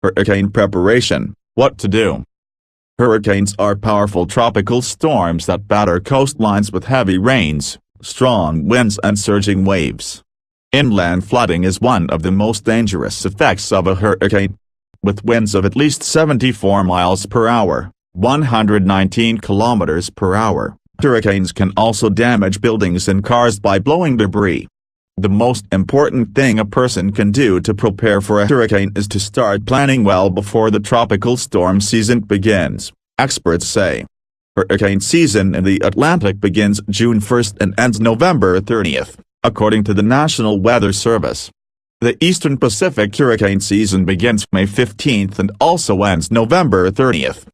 Hurricane preparation, what to do. Hurricanes are powerful tropical storms that batter coastlines with heavy rains, strong winds and surging waves. Inland flooding is one of the most dangerous effects of a hurricane. With winds of at least 74 miles per hour, 119 kilometers per hour, hurricanes can also damage buildings and cars by blowing debris. The most important thing a person can do to prepare for a hurricane is to start planning well before the tropical storm season begins, experts say. Hurricane season in the Atlantic begins June 1st and ends November 30th, according to the National Weather Service. The Eastern Pacific hurricane season begins May 15th and also ends November 30th.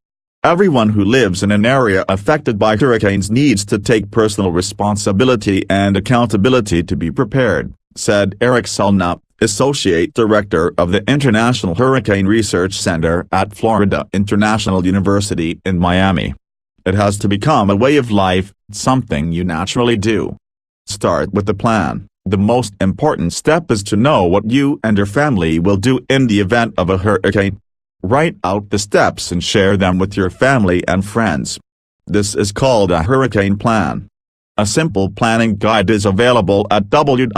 Everyone who lives in an area affected by hurricanes needs to take personal responsibility and accountability to be prepared, said Eric Salna, Associate Director of the International Hurricane Research Center at Florida International University in Miami. It has to become a way of life, something you naturally do. Start with the plan. The most important step is to know what you and your family will do in the event of a hurricane. Write out the steps and share them with your family and friends. This is called a hurricane plan. A simple planning guide is available at www.ready.gov.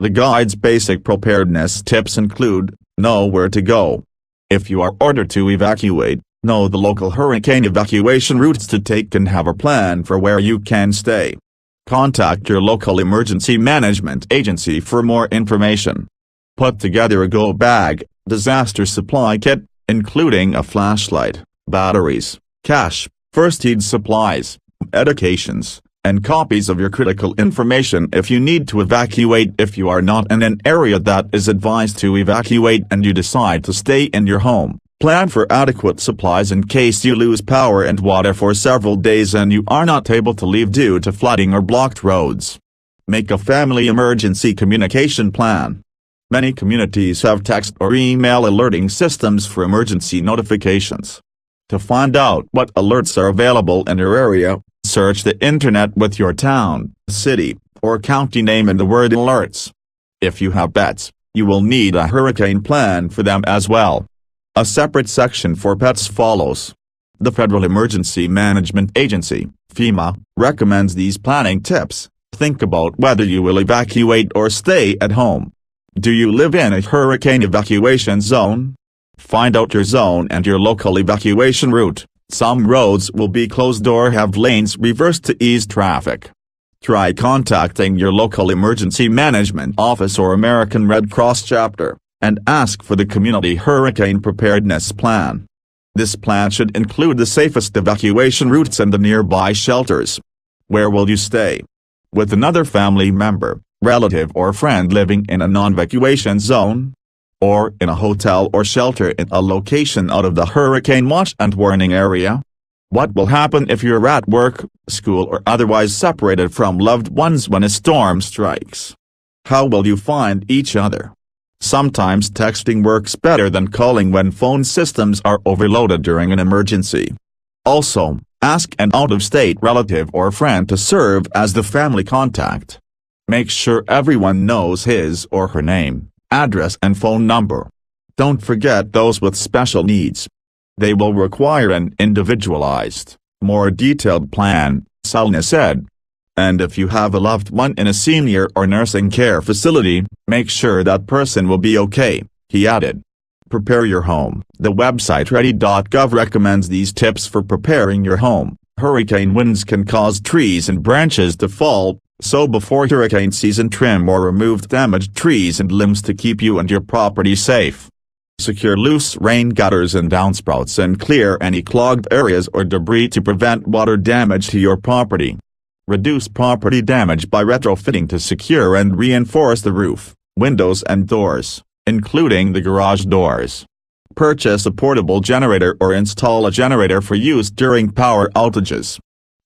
The guide's basic preparedness tips include: know where to go. If you are ordered to evacuate, know the local hurricane evacuation routes to take and have a plan for where you can stay. Contact your local emergency management agency for more information. Put together a go bag, disaster supply kit, including a flashlight, batteries, cash, first aid supplies, medications, and copies of your critical information if you need to evacuate. If you are not in an area that is advised to evacuate and you decide to stay in your home, plan for adequate supplies in case you lose power and water for several days and you are not able to leave due to flooding or blocked roads. Make a family emergency communication plan. Many communities have text or email alerting systems for emergency notifications. To find out what alerts are available in your area, search the internet with your town, city, or county name in the word alerts. If you have pets, you will need a hurricane plan for them as well. A separate section for pets follows. The Federal Emergency Management Agency, FEMA, recommends these planning tips. Think about whether you will evacuate or stay at home. Do you live in a hurricane evacuation zone? Find out your zone and your local evacuation route. Some roads will be closed or have lanes reversed to ease traffic. Try contacting your local emergency management office or American Red Cross chapter, and ask for the community hurricane preparedness plan. This plan should include the safest evacuation routes and the nearby shelters. Where will you stay? With another family member, relative or friend living in a non-evacuation zone? Or in a hotel or shelter in a location out of the hurricane watch and warning area? What will happen if you're at work, school or otherwise separated from loved ones when a storm strikes? How will you find each other? Sometimes texting works better than calling when phone systems are overloaded during an emergency. Also, ask an out-of-state relative or friend to serve as the family contact. Make sure everyone knows his or her name, address and phone number. Don't forget those with special needs. They will require an individualized, more detailed plan, Salna said. And if you have a loved one in a senior or nursing care facility, make sure that person will be okay, he added. Prepare your home. The website ready.gov recommends these tips for preparing your home. Hurricane winds can cause trees and branches to fall, so before hurricane season trim or remove damaged trees and limbs to keep you and your property safe. Secure loose rain gutters and downspouts and clear any clogged areas or debris to prevent water damage to your property. Reduce property damage by retrofitting to secure and reinforce the roof, windows and doors, including the garage doors. Purchase a portable generator or install a generator for use during power outages.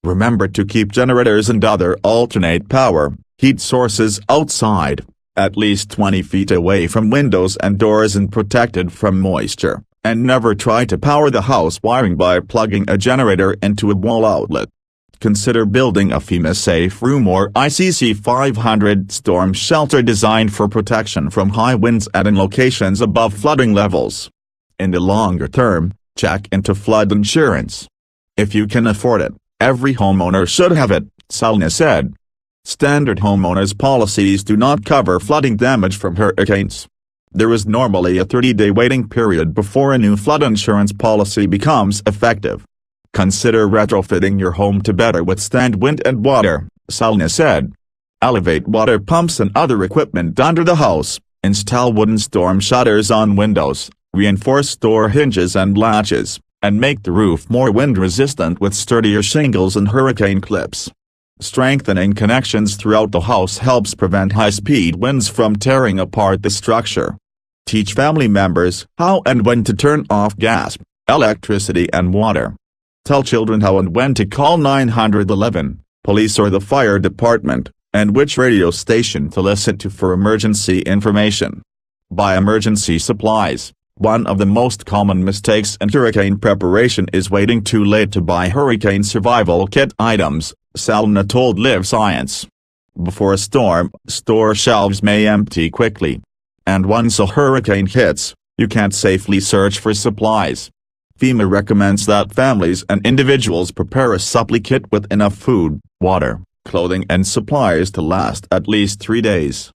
Remember to keep generators and other alternate power, heat sources outside, at least 20 feet away from windows and doors and protected from moisture, and never try to power the house wiring by plugging a generator into a wall outlet. consider building a FEMA-safe room or ICC 500 storm shelter designed for protection from high winds and in locations above flooding levels. In the longer term, check into flood insurance. If you can afford it, every homeowner should have it, Salna said. Standard homeowners policies do not cover flooding damage from hurricanes. There is normally a 30-day waiting period before a new flood insurance policy becomes effective. Consider retrofitting your home to better withstand wind and water, Salna said. Elevate water pumps and other equipment under the house, install wooden storm shutters on windows, reinforce door hinges and latches, and make the roof more wind-resistant with sturdier shingles and hurricane clips. Strengthening connections throughout the house helps prevent high-speed winds from tearing apart the structure. Teach family members how and when to turn off gas, electricity and water. Tell children how and when to call 911, police or the fire department, and which radio station to listen to for emergency information. Buy emergency supplies. One of the most common mistakes in hurricane preparation is waiting too late to buy hurricane survival kit items, Salna told Live Science. Before a storm, store shelves may empty quickly. And once a hurricane hits, you can't safely search for supplies. FEMA recommends that families and individuals prepare a supply kit with enough food, water, clothing and supplies to last at least 3 days.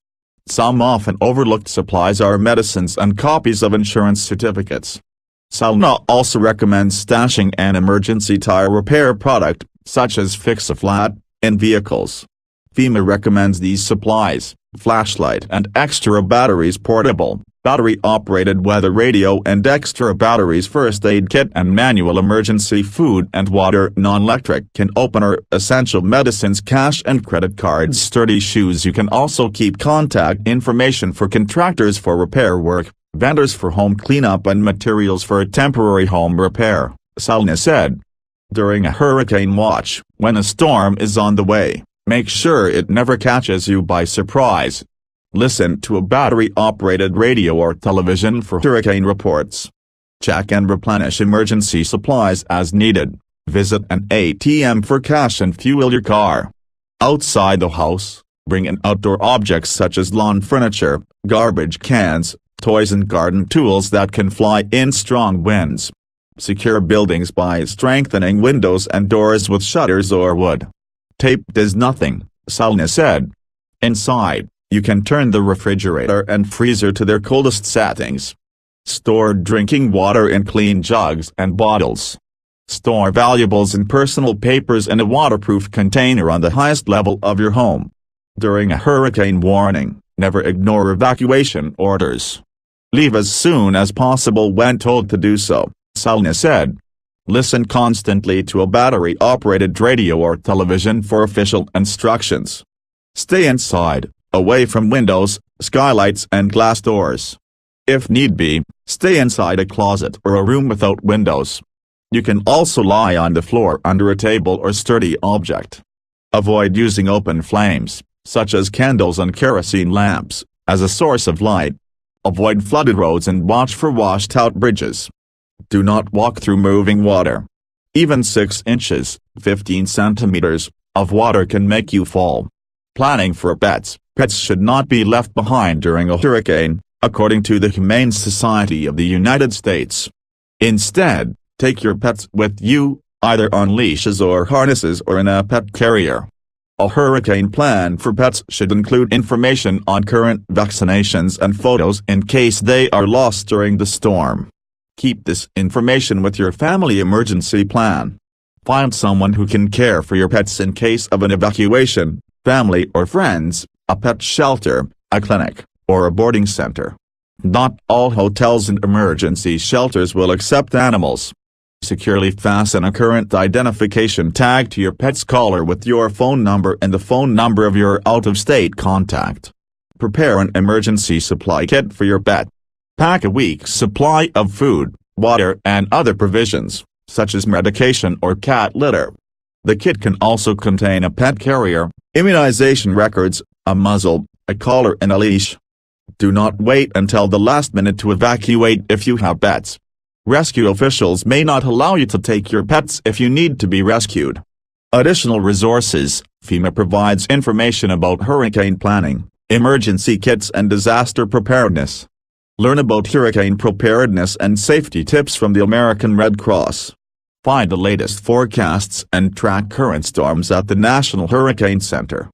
Some often overlooked supplies are medicines and copies of insurance certificates. Salna also recommends stashing an emergency tire repair product, such as Fix-A-Flat, in vehicles. FEMA recommends these supplies: flashlight and extra batteries portable, battery-operated weather radio and extra batteries first aid kit and manual emergency food and water non-electric can opener essential medicines cash and credit cards sturdy shoes. You can also keep contact information for contractors for repair work, vendors for home cleanup and materials for temporary home repair, Salna said. During a hurricane watch, when a storm is on the way, make sure it never catches you by surprise. Listen to a battery-operated radio or television for hurricane reports. Check and replenish emergency supplies as needed. Visit an ATM for cash and fuel your car. Outside the house, bring in outdoor objects such as lawn furniture, garbage cans, toys and garden tools that can fly in strong winds. Secure buildings by strengthening windows and doors with shutters or wood. Tape does nothing, Salna said. Inside, you can turn the refrigerator and freezer to their coldest settings. Store drinking water in clean jugs and bottles. Store valuables and personal papers in a waterproof container on the highest level of your home. During a hurricane warning, never ignore evacuation orders. Leave as soon as possible when told to do so, Salna said. Listen constantly to a battery-operated radio or television for official instructions. Stay inside, away from windows, skylights and glass doors. If need be, stay inside a closet or a room without windows. You can also lie on the floor under a table or sturdy object. Avoid using open flames, such as candles and kerosene lamps, as a source of light. Avoid flooded roads and watch for washed-out bridges. Do not walk through moving water. Even 6 inches, 15 centimeters, of water can make you fall. Planning for pets. Pets should not be left behind during a hurricane, according to the Humane Society of the United States. Instead, take your pets with you, either on leashes or harnesses or in a pet carrier. A hurricane plan for pets should include information on current vaccinations and photos in case they are lost during the storm. Keep this information with your family emergency plan. Find someone who can care for your pets in case of an evacuation, family or friends, a pet shelter, a clinic, or a boarding center. Not all hotels and emergency shelters will accept animals. Securely fasten a current identification tag to your pet's collar with your phone number and the phone number of your out-of-state contact. Prepare an emergency supply kit for your pet. Pack a week's supply of food, water and other provisions, such as medication or cat litter. The kit can also contain a pet carrier, immunization records, a muzzle, a collar and a leash. Do not wait until the last minute to evacuate if you have pets. Rescue officials may not allow you to take your pets if you need to be rescued. Additional resources: FEMA provides information about hurricane planning, emergency kits and disaster preparedness. Learn about hurricane preparedness and safety tips from the American Red Cross. Find the latest forecasts and track current storms at the National Hurricane Center.